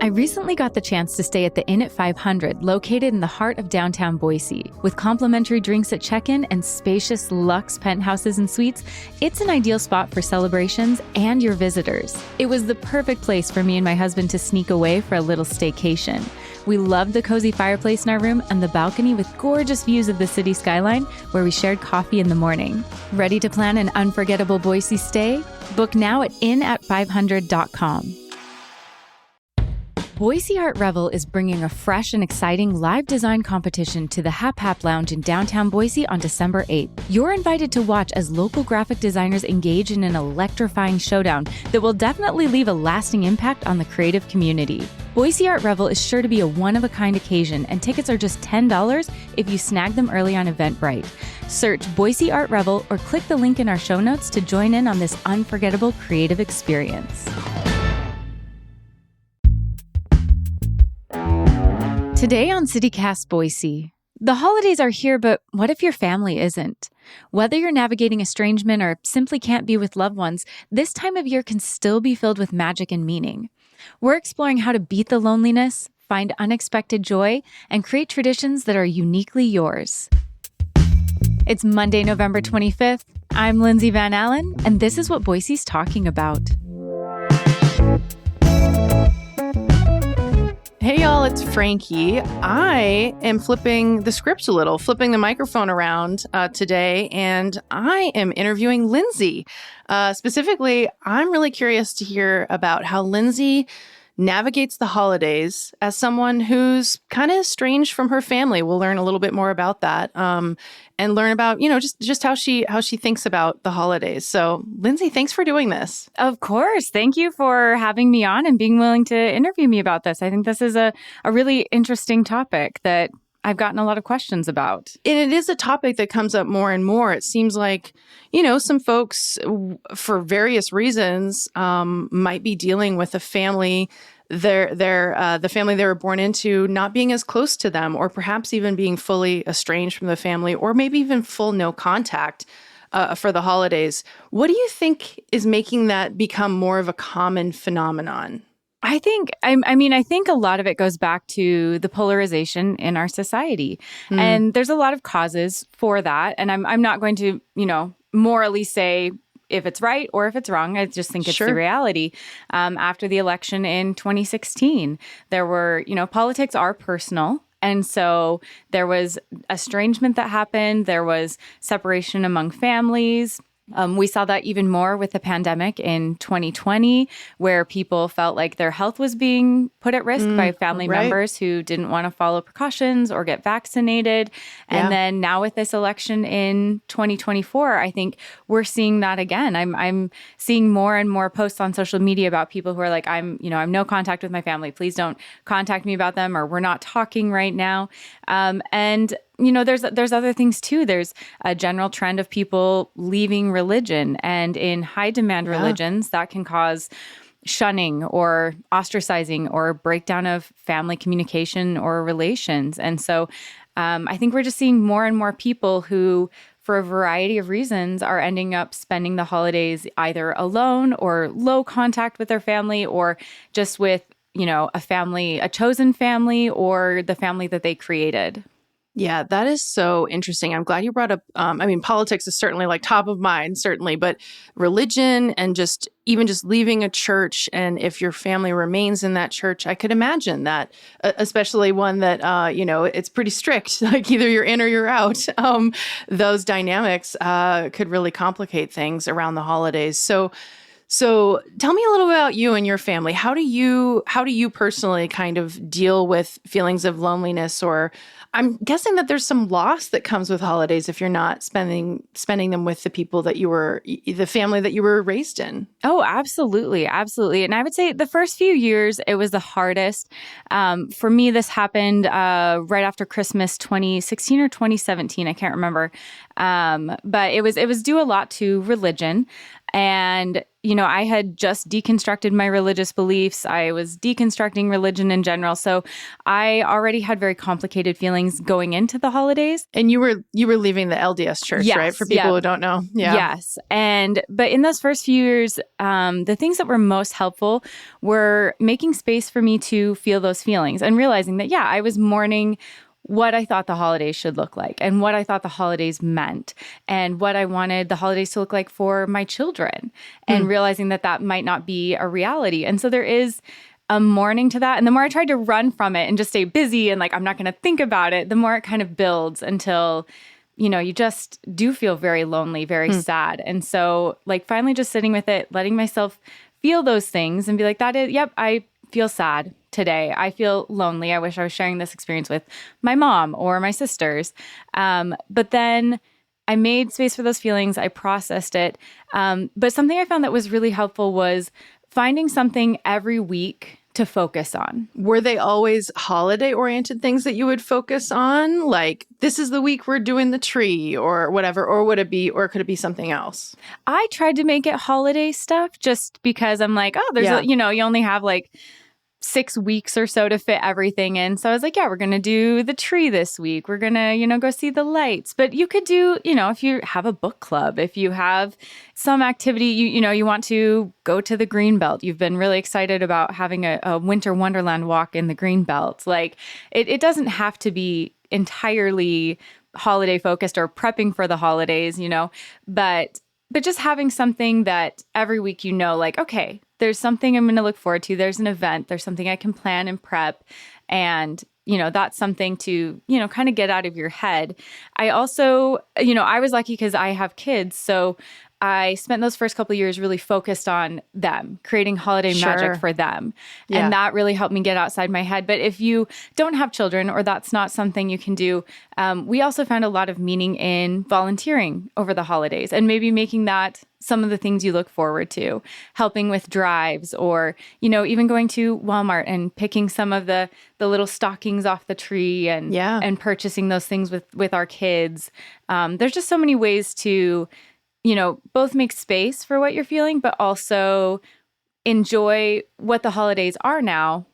I recently got the chance to stay at the Inn at 500, located in the heart of downtown Boise. With complimentary drinks at check-in and spacious luxe penthouses and suites, it's an ideal spot for celebrations and your visitors. It was the perfect place for me and my husband to sneak away for a little staycation. We loved the cozy fireplace in our room and the balcony with gorgeous views of the city skyline, where we shared coffee in the morning. Ready to plan an unforgettable Boise stay? Book now at inn@500.com. Boise Art Revel is bringing a fresh and exciting live design competition to the Hap Hap Lounge in downtown Boise on December 8th. You're invited to watch as local graphic designers engage in an electrifying showdown that will definitely leave a lasting impact on the creative community. Boise Art Revel is sure to be a one-of-a-kind occasion, and tickets are just $10 if you snag them early on Eventbrite. Search Boise Art Revel or click the link in our show notes to join in on this unforgettable creative experience. Today on CityCast Boise, the holidays are here, but what if your family isn't? Whether you're navigating estrangement or simply can't be with loved ones, this time of year can still be filled with magic and meaning. We're exploring how to beat the loneliness, find unexpected joy, and create traditions that are uniquely yours. It's Monday, November 25th. I'm Lindsay Van Allen, and this is what Boise's talking about. Hey y'all, it's Frankie. I am flipping the script a little, flipping the microphone around today, and I am interviewing Lindsay. Specifically, I'm really curious to hear about how Lindsay navigates the holidays as someone who's kind of estranged from her family. We'll learn a little bit more about that, and learn about, just how she thinks about the holidays. So, Lindsay, thanks for doing this. Of course. Thank you for having me on and being willing to interview me about this. I think this is a really interesting topic that I've gotten a lot of questions about. And it is a topic that comes up more and more. It seems like, some folks, for various reasons, might be dealing with a family, the family they were born into not being as close to them, or perhaps even being fully estranged from the family, or maybe even full no contact for the holidays. What do you think is making that become more of a common phenomenon? I think a lot of it goes back to the polarization in our society. And there's a lot of causes for that. And I'm not going to, morally say if it's right or if it's wrong. I just think it's the reality. After the election in 2016, there were, politics are personal. And so there was estrangement that happened. There was separation among families. We saw that even more with the pandemic in 2020, where people felt like their health was being put at risk by family members who didn't want to follow precautions or get vaccinated. And then now with this election in 2024, I think we're seeing that again. I'm seeing more and more posts on social media about people who are like, I'm no contact with my family. Please don't contact me about them, or we're not talking right now. And there's other things too. There's a general trend of people leaving religion, and in high demand religions that can cause shunning or ostracizing or breakdown of family communication or relations. And so I think we're just seeing more and more people who, for a variety of reasons, are ending up spending the holidays either alone or low contact with their family, or just with, a chosen family or the family that they created. Yeah, that is so interesting. I'm glad you brought up, politics is certainly like top of mind, certainly, but religion and even just leaving a church, and if your family remains in that church, I could imagine that, especially one that, it's pretty strict, like either you're in or you're out. Those dynamics could really complicate things around the holidays. So tell me a little about you and your family. How do you personally kind of deal with feelings of loneliness? Or I'm guessing that there's some loss that comes with holidays if you're not spending them with the people that the family that you were raised in. Oh, absolutely. Absolutely. And I would say the first few years, it was the hardest. For me, this happened right after Christmas 2016 or 2017. I can't remember. But it was due a lot to religion. And, I had just deconstructed my religious beliefs. I was deconstructing religion in general. So I already had very complicated feelings going into the holidays. And you were leaving the LDS church, yes, right? For people who don't know. Yeah. Yes. But in those first few years, the things that were most helpful were making space for me to feel those feelings and realizing that, I was mourning what I thought the holidays should look like and what I thought the holidays meant and what I wanted the holidays to look like for my children and realizing that might not be a reality. And so there is a mourning to that. And the more I tried to run from it and just stay busy and like, I'm not going to think about it, the more it kind of builds until, you just do feel very lonely, very sad. And so like finally just sitting with it, letting myself feel those things and be like, I feel sad today. I feel lonely. I wish I was sharing this experience with my mom or my sisters. But then I made space for those feelings. I processed it. But something I found that was really helpful was finding something every week to focus on. Were they always holiday-oriented things that you would focus on? Like, this is the week we're doing the tree or whatever, or could it be something else? I tried to make it holiday stuff just because I'm like, you only have like 6 weeks or so to fit everything in. So I was like, we're going to do the tree this week. We're going to, go see the lights. But you could do, if you have a book club, if you have some activity, you want to go to the Greenbelt. You've been really excited about having a winter wonderland walk in the Greenbelt. Like it doesn't have to be entirely holiday focused or prepping for the holidays, but just having something that every week, like, okay, there's something I'm going to look forward to. There's an event. There's something I can plan and prep. And, that's something to, kind of get out of your head. I also, I was lucky because I have kids. So I spent those first couple of years really focused on them, creating holiday magic for them. Yeah. And that really helped me get outside my head. But if you don't have children or that's not something you can do, we also found a lot of meaning in volunteering over the holidays and maybe making that some of the things you look forward to, helping with drives or, even going to Walmart and picking some of the little stockings off the tree and purchasing those things with our kids. There's just so many ways to both make space for what you're feeling, but also enjoy what the holidays are now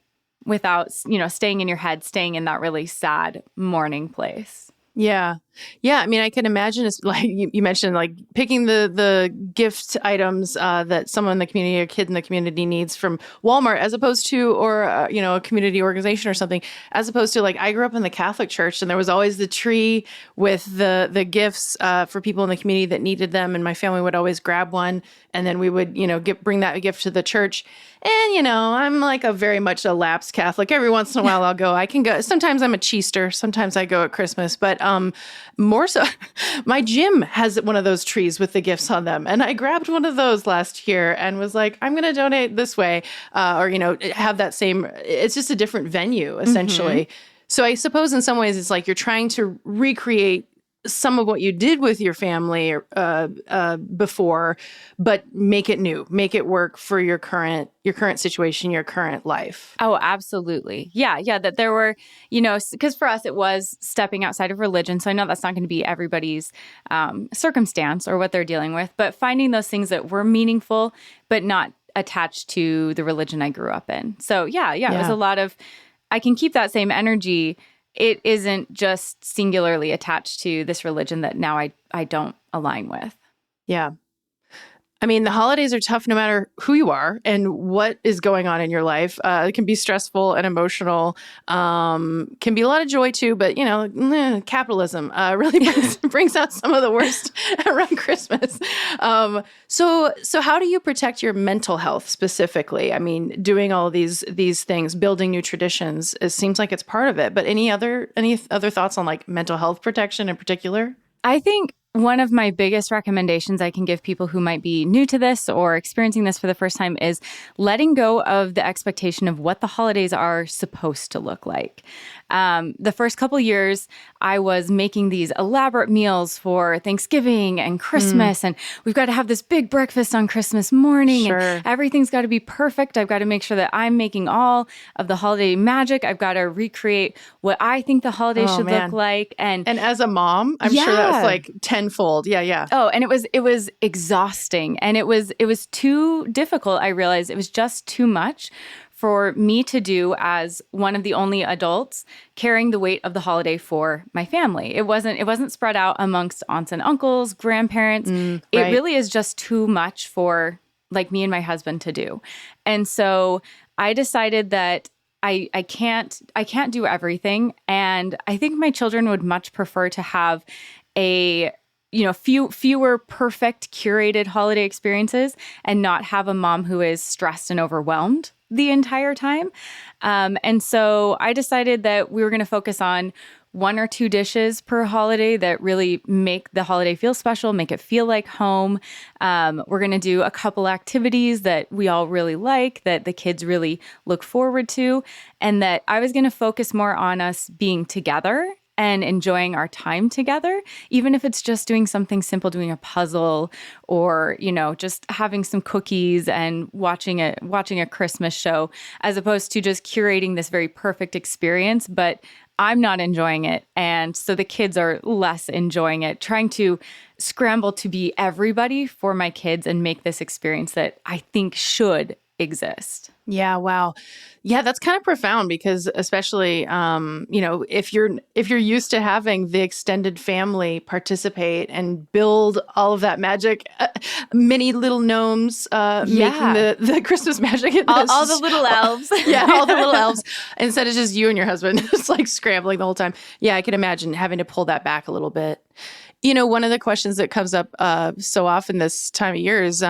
without, staying in your head, staying in that really sad mourning place. Yeah. Yeah. I mean, I can imagine it's like you mentioned, like picking the gift items that someone in the community, a kid in the community needs from Walmart, as opposed to, or, a community organization or something, as opposed to like, I grew up in the Catholic church and there was always the tree with the gifts for people in the community that needed them. And my family would always grab one. And then we would, bring that gift to the church. And, I'm like very much a lapsed Catholic. Every once in a while I'll go. I can go. Sometimes I'm a Cheester. Sometimes I go at Christmas. But more so, my gym has one of those trees with the gifts on them. And I grabbed one of those last year and was like, I'm going to donate this way. Or, have that same, it's just a different venue, essentially. Mm-hmm. So I suppose in some ways it's like you're trying to recreate some of what you did with your family before, but make it new, make it work for your current situation, your current life. Oh, absolutely. Yeah. That there were, because for us, it was stepping outside of religion. So I know that's not going to be everybody's circumstance or what they're dealing with, but finding those things that were meaningful, but not attached to the religion I grew up in. So yeah. It was a lot of, I can keep that same energy. It isn't just singularly attached to this religion that now I don't align with. Yeah. I mean, the holidays are tough no matter who you are and what is going on in your life. It can be stressful and emotional, can be a lot of joy too, but, capitalism really brings out some of the worst around Christmas. So how do you protect your mental health specifically? I mean, doing all of these things, building new traditions, it seems like it's part of it. But any other thoughts on like mental health protection in particular? I think one of my biggest recommendations I can give people who might be new to this or experiencing this for the first time is letting go of the expectation of what the holidays are supposed to look like. The first couple years, I was making these elaborate meals for Thanksgiving and Christmas, and we've got to have this big breakfast on Christmas morning, and everything's got to be perfect. I've got to make sure that I'm making all of the holiday magic. I've got to recreate what I think the holidays should look like. And as a mom, I'm sure that's like 10 tenfold. Yeah, yeah. Oh, and it was exhausting, and it was too difficult. I realized it was just too much for me to do as one of the only adults carrying the weight of the holiday for my family. It wasn't spread out amongst aunts and uncles, grandparents. Right. It really is just too much for like me and my husband to do. And so I decided that I can't do everything, and I think my children would much prefer to have a fewer perfect curated holiday experiences and not have a mom who is stressed and overwhelmed the entire time. And so I decided that we were going to focus on 1 or 2 dishes per holiday that really make the holiday feel special, make it feel like home. We're going to do a couple activities that we all really like, that the kids really look forward to, and that I was going to focus more on us being together and enjoying our time together, even if it's just doing something simple, doing a puzzle, or, just having some cookies and watching a Christmas show, as opposed to just curating this very perfect experience, but I'm not enjoying it. And so the kids are less enjoying it, trying to scramble to be everybody for my kids and make this experience that I think should exist. Yeah. Wow. Yeah, that's kind of profound because especially, if you're used to having the extended family participate and build all of that magic, many little gnomes making the Christmas magic. All the little elves. Yeah, all the little elves. Instead of just you and your husband, it's like scrambling the whole time. Yeah, I can imagine having to pull that back a little bit. One of the questions that comes up so often this time of year is,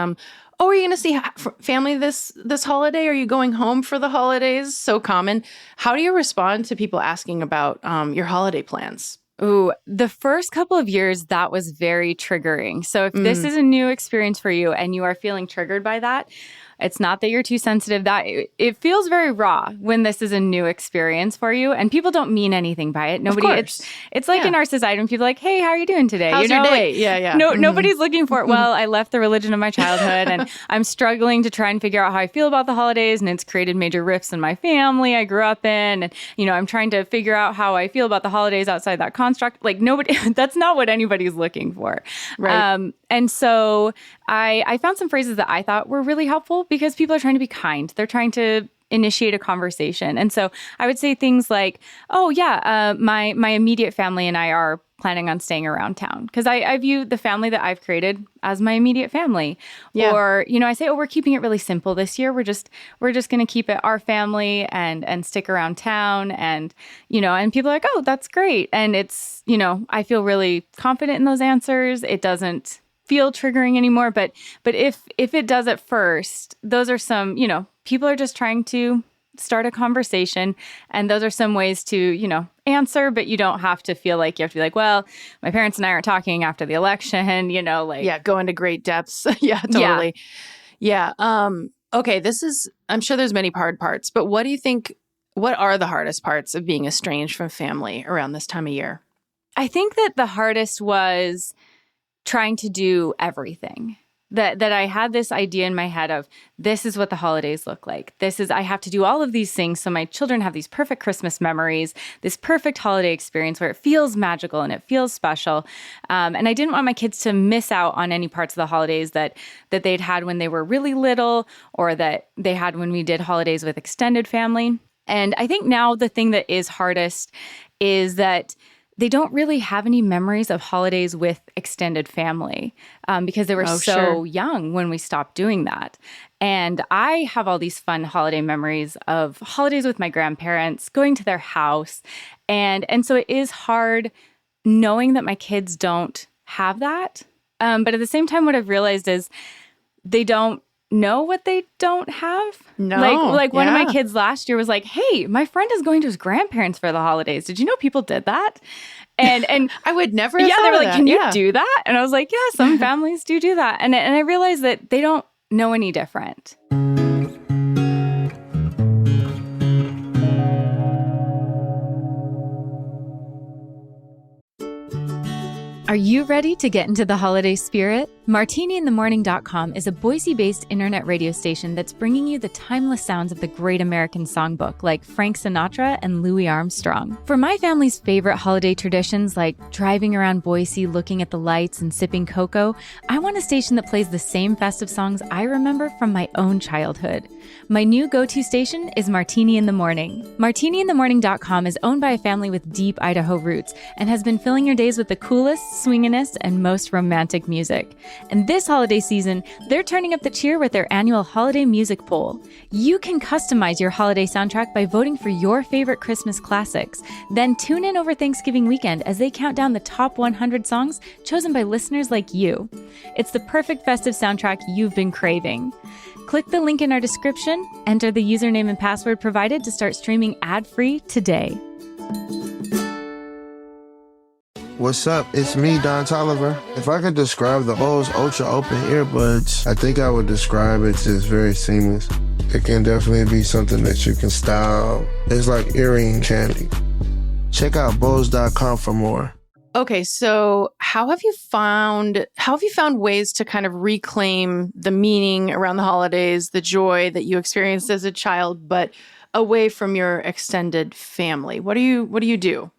are you going to see family this holiday? Are you going home for the holidays? So common. How do you respond to people asking about your holiday plans? Ooh, the first couple of years, that was very triggering. So if this is a new experience for you and you are feeling triggered by that, it's not that you're too sensitive. That it feels very raw when this is a new experience for you, and people don't mean anything by it. Nobody. It's like in our society when people are like, "Hey, how are you doing today? How's your day?" Yeah. Nobody's looking for it. Well, I left the religion of my childhood, and I'm struggling to try and figure out how I feel about the holidays, and it's created major rifts in my family I grew up in, and I'm trying to figure out how I feel about the holidays outside that construct. Like nobody. That's not what anybody's looking for. Right. And so I found some phrases that I thought were really helpful because people are trying to be kind. They're trying to initiate a conversation. And so I would say things like, oh, yeah, my immediate family and I are planning on staying around town, because I view the family that I've created as my immediate family. Yeah. Or, I say, oh, we're keeping it really simple this year. We're just going to keep it our family and stick around town. And, and people are like, oh, that's great. And it's, I feel really confident in those answers. It doesn't feel triggering anymore. But if it does at first, those are some, people are just trying to start a conversation. And those are some ways to, answer, but you don't have to feel like you have to be like, well, my parents and I are talking after the election, Yeah, go into great depths. Yeah, totally. Yeah. Okay, I'm sure there's many hard parts, but what are the hardest parts of being estranged from family around this time of year? I think that the hardest was trying to do everything. That I had this idea in my head of, this is what the holidays look like. I have to do all of these things so my children have these perfect Christmas memories, this perfect holiday experience where it feels magical and it feels special. And I didn't want my kids to miss out on any parts of the holidays that they'd had when they were really little, or that they had when we did holidays with extended family. And I think now the thing that is hardest is that they don't really have any memories of holidays with extended family because they were so young when we stopped doing that. And I have all these fun holiday memories of holidays with my grandparents, going to their house. And so it is hard knowing that my kids don't have that. But at the same time, what I've realized is they don't know what they don't have. No. Like one of my kids last year was like, hey, my friend is going to his grandparents for the holidays. Did you know people did that? And I would never have they thought were of like, that. can you do that? And I was like, yeah, some families do that. And I realized that they don't know any different. Are you ready to get into the holiday spirit? Martiniinthemorning.com is a Boise-based internet radio station that's bringing you the timeless sounds of the great American songbook like Frank Sinatra and Louis Armstrong. For my family's favorite holiday traditions like driving around Boise, looking at the lights and sipping cocoa, I want a station that plays the same festive songs I remember from my own childhood. My new go-to station is Martini in the Morning. Martiniinthemorning.com is owned by a family with deep Idaho roots and has been filling your days with the coolest, swinginest, and most romantic music. And this holiday season, they're turning up the cheer with their annual holiday music poll. You can customize your holiday soundtrack by voting for your favorite Christmas classics. Then tune in over Thanksgiving weekend as they count down the top 100 songs chosen by listeners like you. It's the perfect festive soundtrack you've been craving. Click the link in our description, enter the username and password provided to start streaming ad-free today. What's up? It's me, Don Tolliver. If I could describe the Bose Ultra Open earbuds, I think I would describe it as very seamless. It can definitely be something that you can style. It's like earring candy. Check out Bose.com for more. Okay, so how have you found ways to kind of reclaim the meaning around the holidays, the joy that you experienced as a child, but away from your extended family? What do you do?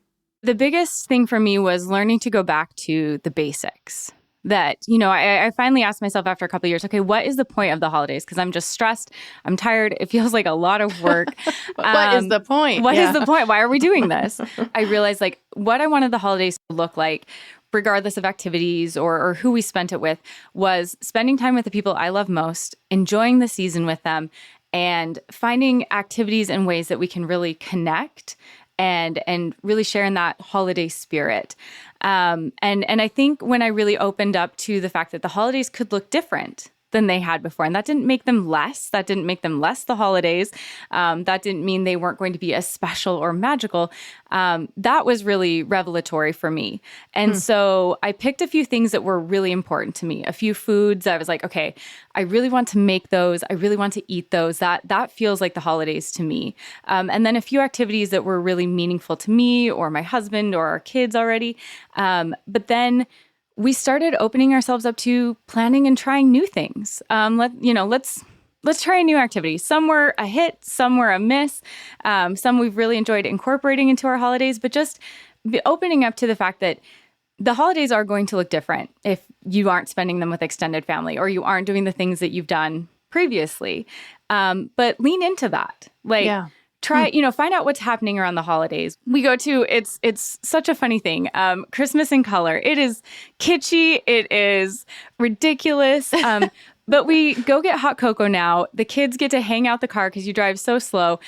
The biggest thing for me was learning to go back to the basics. That, I finally asked myself after a couple of years, okay, what is the point of the holidays? Because I'm just stressed. I'm tired. It feels like a lot of work. What is the point? What is the point? Why are we doing this? I realized what I wanted the holidays to look like, regardless of activities or who we spent it with, was spending time with the people I love most, enjoying the season with them, and finding activities and ways that we can really connect and really share in that holiday spirit. And I think when I really opened up to the fact that the holidays could look different than they had before, and that didn't make them less. That didn't make them less the holidays. That didn't mean they weren't going to be as special or magical. That was really revelatory for me. And so I picked a few things that were really important to me, a few foods that I was like, okay, I really want to make those. I really want to eat those. That feels like the holidays to me. And then a few activities that were really meaningful to me or my husband or our kids already. But then we started opening ourselves up to planning and trying new things. Let's try a new activity. Some were a hit, some were a miss. Some we've really enjoyed incorporating into our holidays, but just opening up to the fact that the holidays are going to look different if you aren't spending them with extended family or you aren't doing the things that you've done previously. But lean into that. Try, find out what's happening around the holidays. We go to, it's such a funny thing. Christmas in color. It is kitschy. It is ridiculous. But we go get hot cocoa now. The kids get to hang out the car because you drive so slow.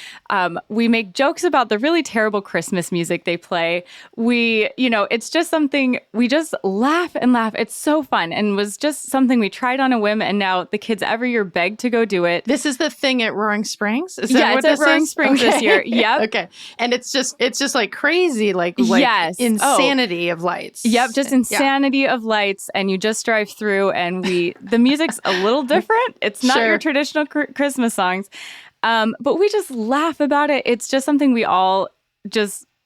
We make jokes about the really terrible Christmas music they play. It's just something, we just laugh and laugh. It's so fun and was just something we tried on a whim. And now the kids every year beg to go do it. This is the thing at Roaring Springs? Is that what it's at Roaring Springs this year. Yep. Okay. And it's just like crazy, yes. Insanity of lights. Yep. Just insanity of lights. And you just drive through and the music's a little different. It's not your traditional Christmas songs. But we just laugh about it. It's just something we all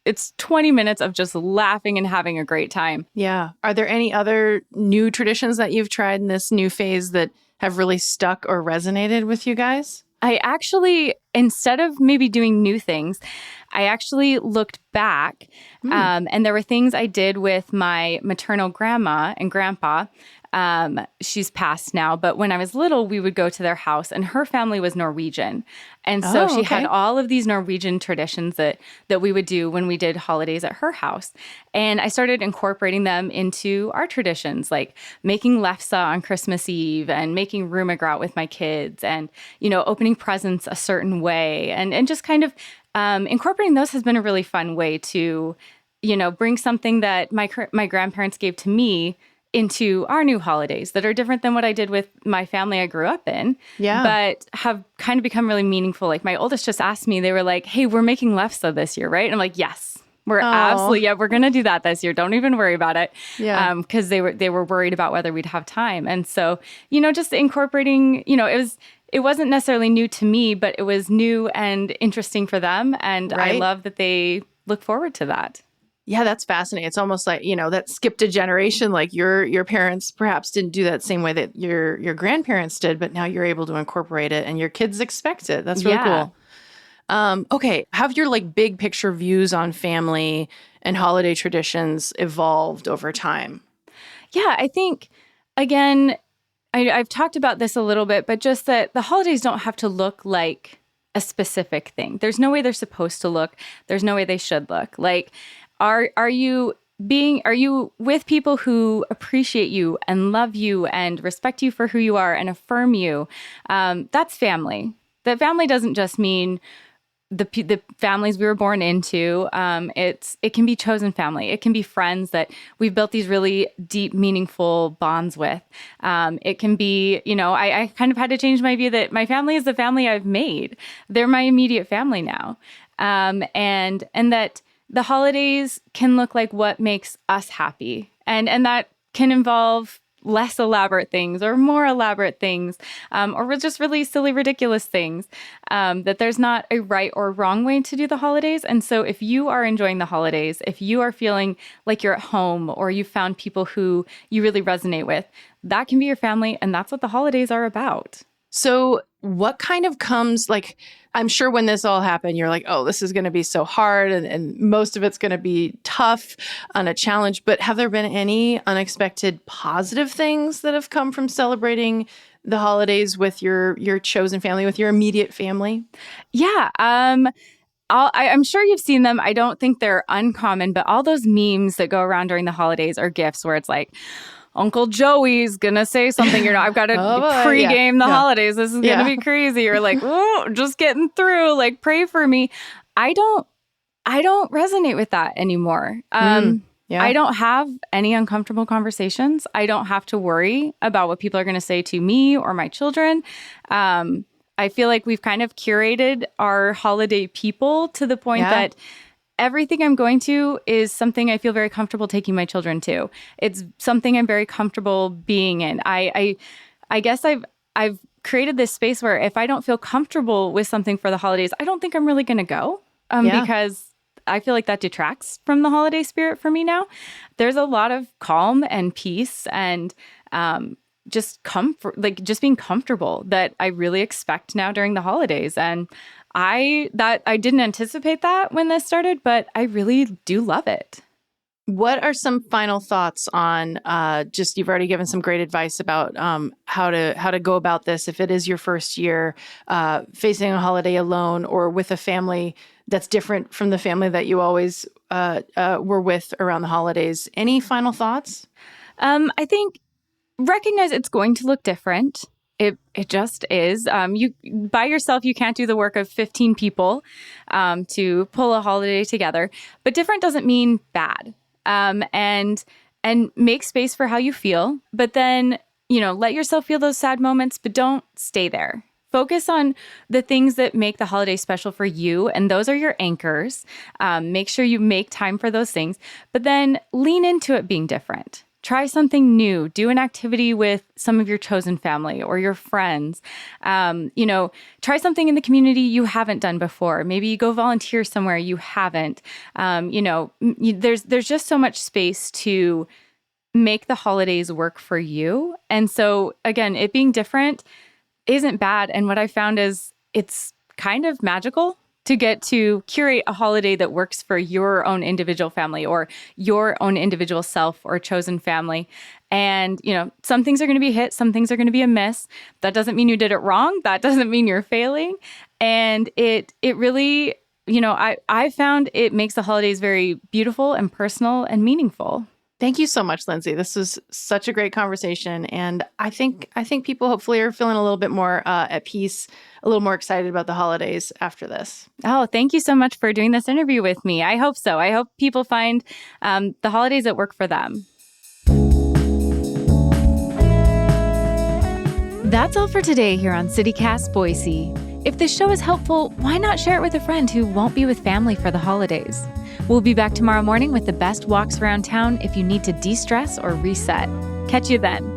it's 20 minutes of just laughing and having a great time. Yeah. Are there any other new traditions that you've tried in this new phase that have really stuck or resonated with you guys? I actually, instead of maybe doing new things, I actually looked back and there were things I did with my maternal grandma and grandpa. She's passed now, but when I was little, we would go to their house and her family was Norwegian. And so she had all of these Norwegian traditions that we would do when we did holidays at her house. And I started incorporating them into our traditions, like making lefse on Christmas Eve and making rumegraut with my kids and, opening presents a certain way and just kind of incorporating those has been a really fun way to, bring something that my grandparents gave to me into our new holidays that are different than what I did with my family I grew up in, but have kind of become really meaningful. Like my oldest just asked me, they were like, hey, we're making lefse this year, right? And I'm like, yes, we're absolutely, we're going to do that this year. Don't even worry about it. Yeah. Because they were worried about whether we'd have time. And so, just incorporating, it wasn't necessarily new to me, but it was new and interesting for them. And I love that they look forward to that. Yeah, that's fascinating. It's almost like, that skipped a generation. Like your parents perhaps didn't do that same way that your grandparents did, but now you're able to incorporate it and your kids expect it. That's really cool. Okay. Have your big picture views on family and holiday traditions evolved over time? Yeah, I think, again, I've talked about this a little bit, but just that the holidays don't have to look like a specific thing. There's no way they're supposed to look. There's no way they should look. Like, are you with people who appreciate you and love you and respect you for who you are and affirm you? That's family. That family doesn't just mean the families we were born into. It can be chosen family. It can be friends that we've built these really deep, meaningful bonds with. It can be, I kind of had to change my view that my family is the family I've made. They're my immediate family now. And that the holidays can look like what makes us happy. And that can involve less elaborate things or more elaborate things, or just really silly, ridiculous things, that there's not a right or wrong way to do the holidays. And so if you are enjoying the holidays, if you are feeling like you're at home or you found people who you really resonate with, that can be your family. And that's what the holidays are about. So what kind of comes, I'm sure when this all happened, you're like, oh, this is going to be so hard and most of it's going to be tough and a challenge. But have there been any unexpected positive things that have come from celebrating the holidays with your chosen family, with your immediate family? Yeah. I'm sure you've seen them. I don't think they're uncommon, but all those memes that go around during the holidays are gifts where it's like, Uncle Joey's gonna say something. I've got to pregame the holidays. This is gonna be crazy. Or oh, just getting through. Pray for me. I don't resonate with that anymore. I don't have any uncomfortable conversations. I don't have to worry about what people are going to say to me or my children. I feel like we've kind of curated our holiday people to the point that everything I'm going to is something I feel very comfortable taking my children to. It's something I'm very comfortable being in. I guess I've created this space where if I don't feel comfortable with something for the holidays, I don't think I'm really going to go, because I feel like that detracts from the holiday spirit for me now. There's a lot of calm and peace and just comfort, just being comfortable that I really expect now during the holidays. And I didn't anticipate that when this started, but I really do love it. What are some final thoughts on you've already given some great advice about how to go about this if it is your first year facing a holiday alone or with a family that's different from the family that you always were with around the holidays. Any final thoughts? I think recognize it's going to look different. It just is. You by yourself, you can't do the work of 15 people to pull a holiday together. But different doesn't mean bad. And make space for how you feel. But then, let yourself feel those sad moments, but don't stay there. Focus on the things that make the holiday special for you, and those are your anchors. Make sure you make time for those things, but then lean into it being different. Try something new. Do an activity with some of your chosen family or your friends. Try something in the community you haven't done before. Maybe you go volunteer somewhere you haven't. There's just so much space to make the holidays work for you. And so, again, it being different isn't bad. And what I found is it's kind of magical to get to curate a holiday that works for your own individual family or your own individual self or chosen family. And, some things are going to be hit, some things are going to be a miss. That doesn't mean you did it wrong. That doesn't mean you're failing. And it really, I found it makes the holidays very beautiful and personal and meaningful. Thank you so much, Lindsay. This was such a great conversation. And I think people hopefully are feeling a little bit more at peace, a little more excited about the holidays after this. Oh, thank you so much for doing this interview with me. I hope so. I hope people find the holidays that work for them. That's all for today here on CityCast Boise. If this show is helpful, why not share it with a friend who won't be with family for the holidays? We'll be back tomorrow morning with the best walks around town if you need to de-stress or reset. Catch you then.